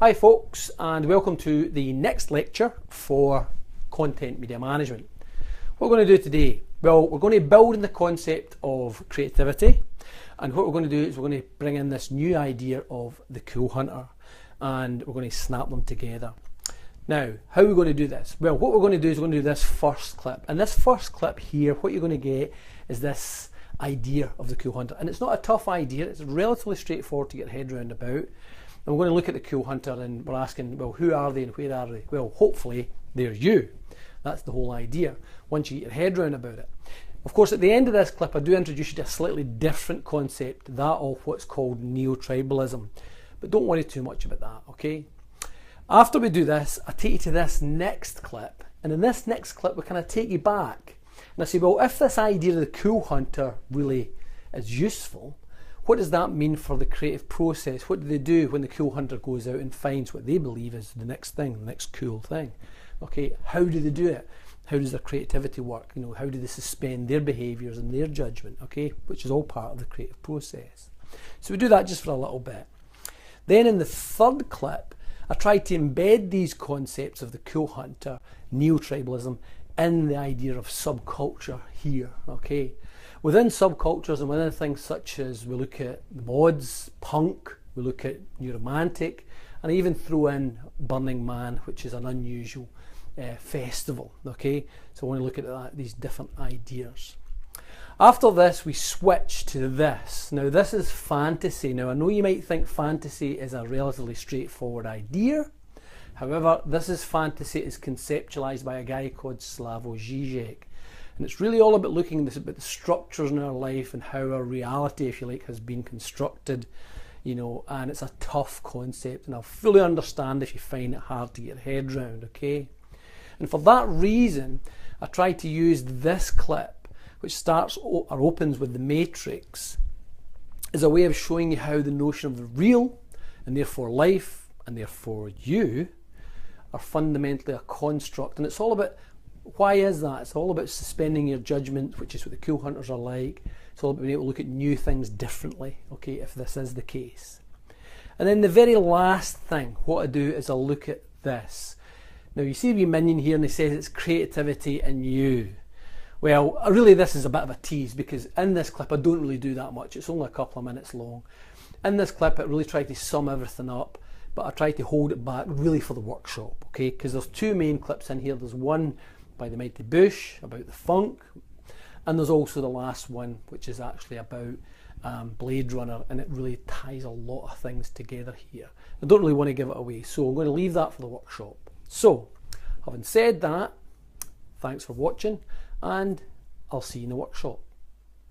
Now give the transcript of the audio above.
Hi folks, and welcome to the next lecture for content media management. What we're going to do today, well, we're going to build on the concept of creativity, and what we're going to do is we're going to bring in this new idea of the Coolhunter, and we're going to snap them together. Now, how are we going to do this? Well, what we're going to do is we're going to do this first clip, and this first clip here, what you're going to get is this idea of the Coolhunter, and it's not a tough idea, it's relatively straightforward to get your head round about. And we're going to look at the Coolhunter and we're asking, well, who are they and where are they? Well, hopefully they're you. That's the whole idea, once you get your head round about it. Of course, at the end of this clip, I do introduce you to a slightly different concept, that of what's called neo-tribalism. But don't worry too much about that, okay? After we do this, I take you to this next clip. And in this next clip, we kind of take you back. And I say, well, if this idea of the Coolhunter really is useful, what does that mean for the creative process? What do they do when the Coolhunter goes out and finds what they believe is the next thing, the next cool thing? Okay, how do they do it? How does their creativity work? You know, how do they suspend their behaviours and their judgment? Okay, which is all part of the creative process. So we do that just for a little bit. Then in the third clip, I try to embed these concepts of the Coolhunter, neo-tribalism, in the idea of subculture here. Okay. Within subcultures and within things such as we look at mods, punk, we look at new romantic, and I even throw in Burning Man, which is an unusual festival. Okay, so I want to look at these different ideas. After this, we switch to this. Now, this is fantasy. Now, I know you might think fantasy is a relatively straightforward idea. However, this is fantasy is conceptualized by a guy called Slavoj Žižek. And it's really all about looking at the structures in our life and how our reality, if you like, has been constructed, you know, and it's a tough concept, and I'll fully understand if you find it hard to get your head round, okay? And for that reason, I try to use this clip, which starts or opens with the Matrix, as a way of showing you how the notion of the real, and therefore life, and therefore you, are fundamentally a construct. And it's all about, why is that? It's all about suspending your judgment, which is what the Coolhunters are like. It's all about being able to look at new things differently, okay, if this is the case. And then the very last thing, what I do is I look at this. Now you see the minion here and he says it's creativity in you. Well, really this is a bit of a tease, because in this clip I don't really do that much. It's only a couple of minutes long. In this clip I really try to sum everything up, but I try to hold it back really for the workshop, okay, because there's two main clips in here. There's one by the Mighty Bush about the funk, and there's also the last one which is actually about Blade Runner, and it really ties a lot of things together here. I don't really want to give it away, so I'm going to leave that for the workshop. So, having said that, thanks for watching, and I'll see you in the workshop.